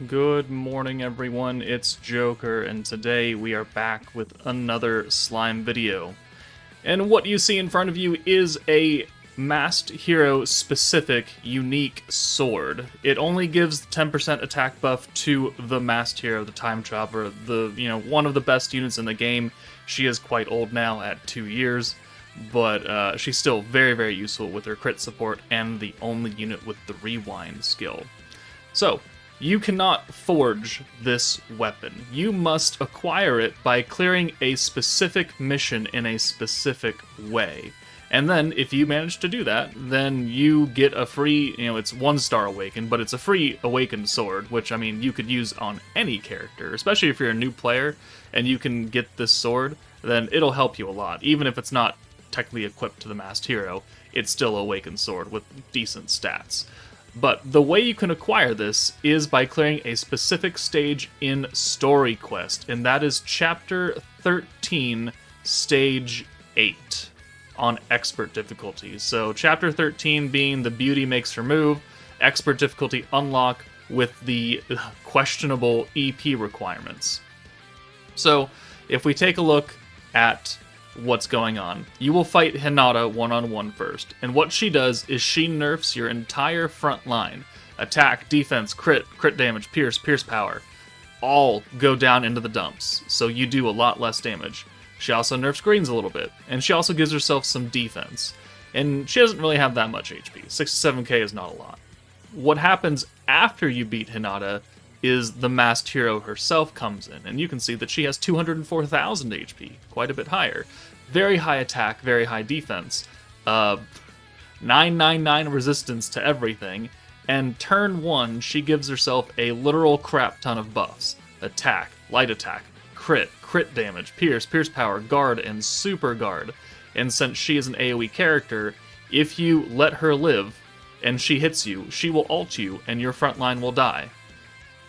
Good morning, everyone. It's Joker, and today we are back with another slime video. And what you see in front of you is a Masked Hero specific unique sword. It only gives 10% attack buff to the Masked Hero, the Time Traveler, one of the best units in the game. She is quite old now at 2 years, but she's still very, very useful with her crit support and the only unit with the rewind skill. So, you cannot forge this weapon. You must acquire it by clearing a specific mission in a specific way. And then, if you manage to do that, then you get a free, it's 1-star awakened, but it's a free awakened sword, which, you could use on any character, especially if you're a new player and you can get this sword, then it'll help you a lot. Even if it's not technically equipped to the Masked Hero, it's still a awakened sword with decent stats. But the way you can acquire this is by clearing a specific stage in Story Quest, and that is Chapter 13, Stage 8, on Expert difficulty. So Chapter 13 being the Beauty Makes Her Move, Expert difficulty unlock with the questionable EP requirements. So if we take a look at what's going on, you will fight Hinata one-on-one first, and what she does is she nerfs your entire front line. Attack, defense, crit damage, pierce power, all go down into the dumps, so you do a lot less damage. She also nerfs greens a little bit, and she also gives herself some defense, and she doesn't really have that much HP. 67k is not a lot. What happens after you beat Hinata is the Masked Hero herself comes in, and you can see that she has 204,000 HP, quite a bit higher. Very high attack, very high defense, 999 resistance to everything, and turn 1, she gives herself a literal crap ton of buffs. Attack, light attack, crit damage, pierce power, guard, and super guard. And since she is an AoE character, if you let her live and she hits you, she will ult you and your front line will die.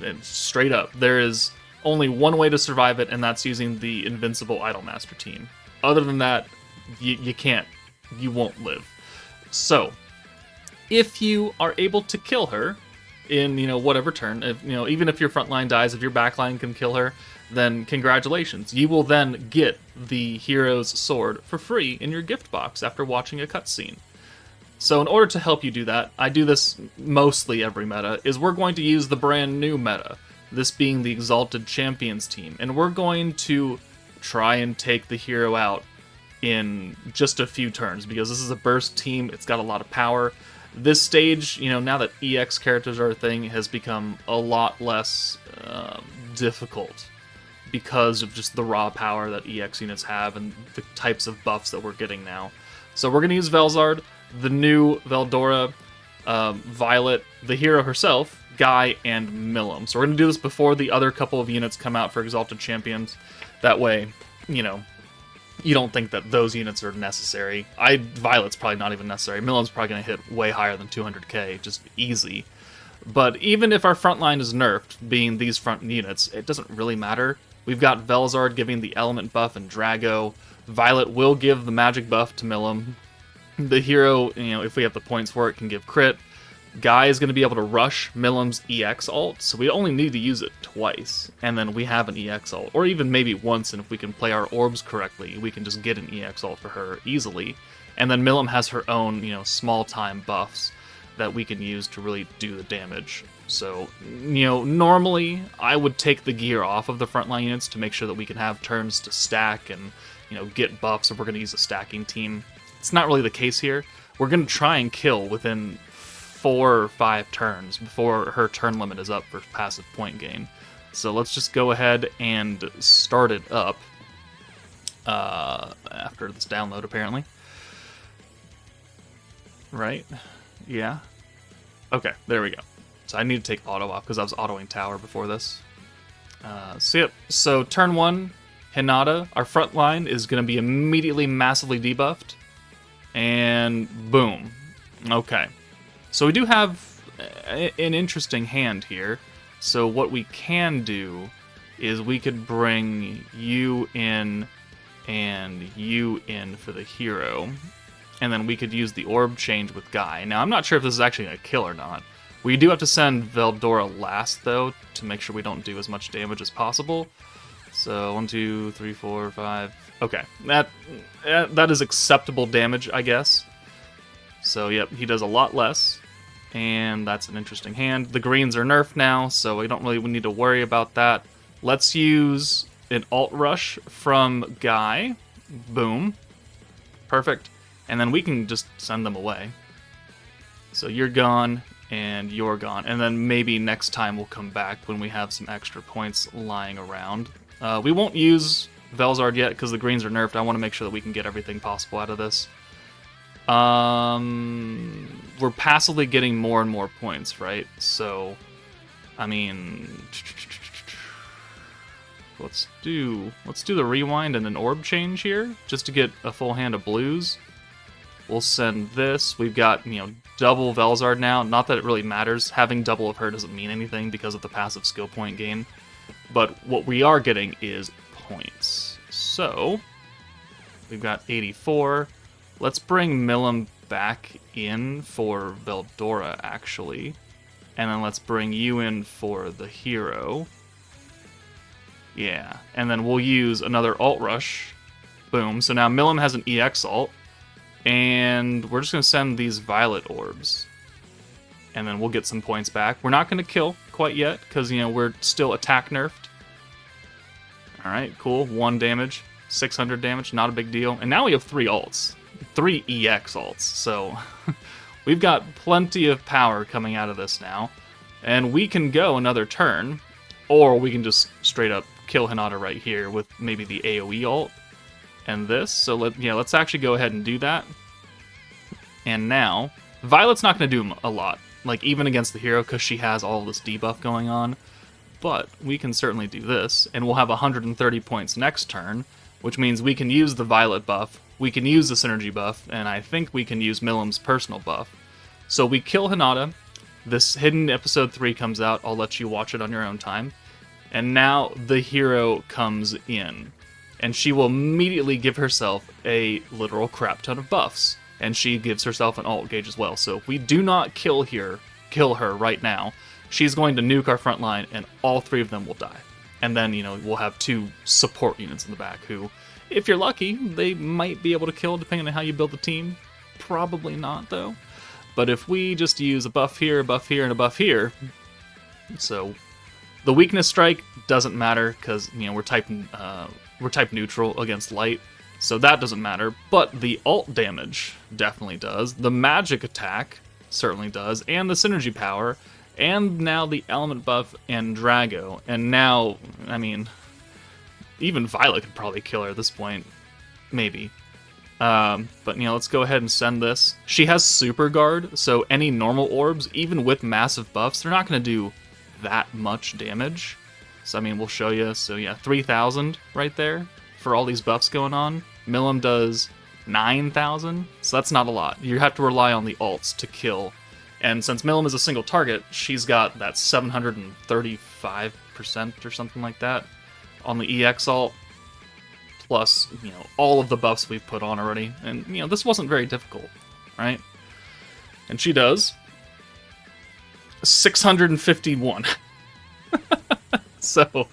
And straight up, there is only one way to survive it, and that's using the Invincible Idolmaster team. Other than that, you can't, you won't live. So, if you are able to kill her in, whatever turn, even if your front line dies, if your back line can kill her, then congratulations. You will then get the hero's sword for free in your gift box after watching a cutscene. So in order to help you do that, I do this mostly every meta, is we're going to use the brand new meta, this being the Exalted Champions team, and we're going to try and take the hero out in just a few turns, because this is a burst team, it's got a lot of power. This stage, now that EX characters are a thing, has become a lot less difficult because of just the raw power that EX units have and the types of buffs that we're getting now. So we're going to use Velzard, the new Veldora, Violet, the hero herself, Guy, and Milim. So we're going to do this before the other couple of units come out for Exalted Champions. That way, you don't think that those units are necessary. Violet's probably not even necessary. Milim's probably going to hit way higher than 200k, just easy. But even if our front line is nerfed, being these front units, it doesn't really matter. We've got Velzard giving the element buff and Drago. Violet will give the magic buff to Milim. The hero, if we have the points for it, can give crit. Guy is going to be able to rush Milim's EX ult, so we only need to use it twice, and then we have an EX ult. Or even maybe once, and if we can play our orbs correctly, we can just get an EX ult for her easily. And then Milim has her own, small-time buffs that we can use to really do the damage. So, normally I would take the gear off of the frontline units to make sure that we can have turns to stack and, get buffs if we're going to use a stacking team. It's not really the case here. We're going to try and kill within 4 or 5 turns before her turn limit is up for passive point gain. So let's just go ahead and start it up after this download, apparently. Right? Yeah. Okay, there we go. So I need to take auto off because I was autoing tower before this. So turn 1, Hinata, our front line is going to be immediately massively debuffed. And boom. Okay. So we do have an interesting hand here. So what we can do is we could bring you in and you in for the hero. And then we could use the orb change with Guy. Now, I'm not sure if this is actually going to kill or not. We do have to send Veldora last, though, to make sure we don't do as much damage as possible. So 1, 2, 3, 4, 5. Okay, that is acceptable damage, I guess. So yep, he does a lot less, and that's an interesting hand. The greens are nerfed now, so we don't really need to worry about that. Let's use an alt rush from Guy. Boom. Perfect. And then we can just send them away. So you're gone, and you're gone. And then maybe next time we'll come back when we have some extra points lying around. We won't use Velzard yet because the greens are nerfed. I want to make sure that we can get everything possible out of this. We're passively getting more and more points, right? So, I mean, let's do the rewind and an orb change here just to get a full hand of blues. We'll send this. We've got, double Velzard now. Not that it really matters. Having double of her doesn't mean anything because of the passive skill point gain. But what we are getting is points. So, we've got 84. Let's bring Milim back in for Veldora, actually. And then let's bring you in for the hero. Yeah. And then we'll use another alt rush. Boom. So now Milim has an EX alt. And we're just going to send these violet orbs. And then we'll get some points back. We're not going to kill quite yet, because, we're still attack nerfed. Alright, cool. 1 damage. 600 damage, not a big deal. And now we have 3 alts. 3 EX alts. So, we've got plenty of power coming out of this now. And we can go another turn. Or we can just straight up kill Hinata right here with maybe the AoE ult. And this. So, let's actually go ahead and do that. And now, Violet's not going to do a lot. Like, even against the hero, because she has all this debuff going on. But we can certainly do this, and we'll have 130 points next turn, which means we can use the Violet buff, we can use the Synergy buff, and I think we can use Milim's personal buff. So we kill Hinata, this hidden episode 3 comes out, I'll let you watch it on your own time, and now the hero comes in, and she will immediately give herself a literal crap ton of buffs. And she gives herself an alt gauge as well. So if we do not kill her right now, she's going to nuke our front line, and all 3 of them will die. And then, we'll have 2 support units in the back who, if you're lucky, they might be able to kill depending on how you build the team. Probably not, though. But if we just use a buff here, and a buff here, so the weakness strike doesn't matter because, we're type neutral against light. So that doesn't matter, but the alt damage definitely does. The magic attack certainly does, and the synergy power, and now the element buff and Drago. And now, even Violet could probably kill her at this point. Maybe. But, let's go ahead and send this. She has Super Guard, so any normal orbs, even with massive buffs, they're not going to do that much damage. So, we'll show you. So, yeah, 3,000 right there. For all these buffs going on. Milim does 9,000, so that's not a lot. You have to rely on the alts to kill. And since Milim is a single target, she's got that 735% or something like that on the EX alt. Plus, all of the buffs we've put on already. And, this wasn't very difficult, right? And she does 651. So,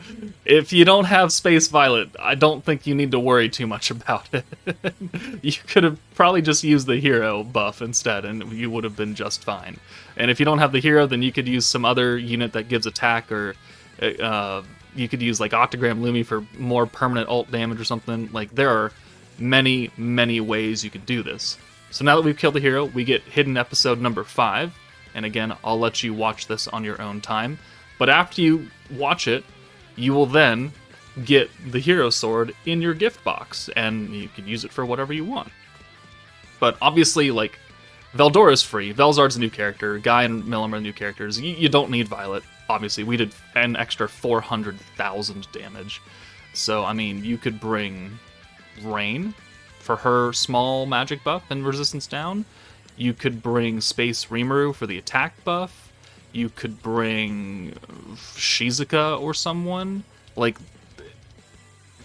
if you don't have Space Violet, I don't think you need to worry too much about it. You could have probably just used the hero buff instead, and you would have been just fine. And if you don't have the hero, then you could use some other unit that gives attack, or you could use like Octogram Lumi for more permanent ult damage or something. Like, there are many, many ways you could do this. So now that we've killed the hero, we get hidden episode number 5. And again, I'll let you watch this on your own time. But after you watch it, you will then get the hero sword in your gift box, and you can use it for whatever you want. But obviously, like, Veldora is free. Velzard's a new character. Guy and Milim are new characters. You don't need Violet. Obviously, we did an extra 400,000 damage. So, you could bring Rain for her small magic buff and resistance down. You could bring Space Rimuru for the attack buff. You could bring Shizuka or someone. Like,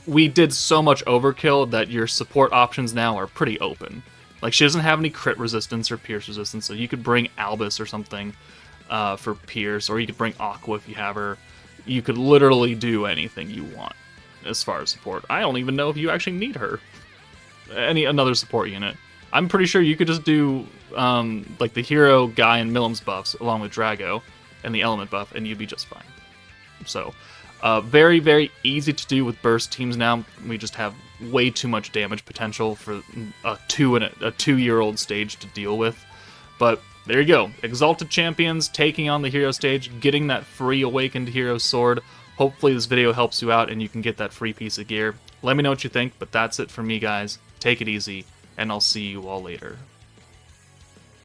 we did so much overkill that your support options now are pretty open. Like, she doesn't have any crit resistance or pierce resistance, so you could bring Albus or something. for Pierce, or you could bring Aqua if you have her. You could literally do anything you want as far as support. I don't even know if you actually need her. Another support unit. I'm pretty sure you could just do like the hero, Guy, and Millim's buffs along with Drago and the element buff, and you'd be just fine. So very, very easy to do with burst teams now. We just have way too much damage potential for a 2-year-old stage to deal with. But there you go. Exalted Champions taking on the hero stage, getting that free Awakened Hero Sword. Hopefully this video helps you out and you can get that free piece of gear. Let me know what you think, but that's it from me, guys. Take it easy, and I'll see you all later.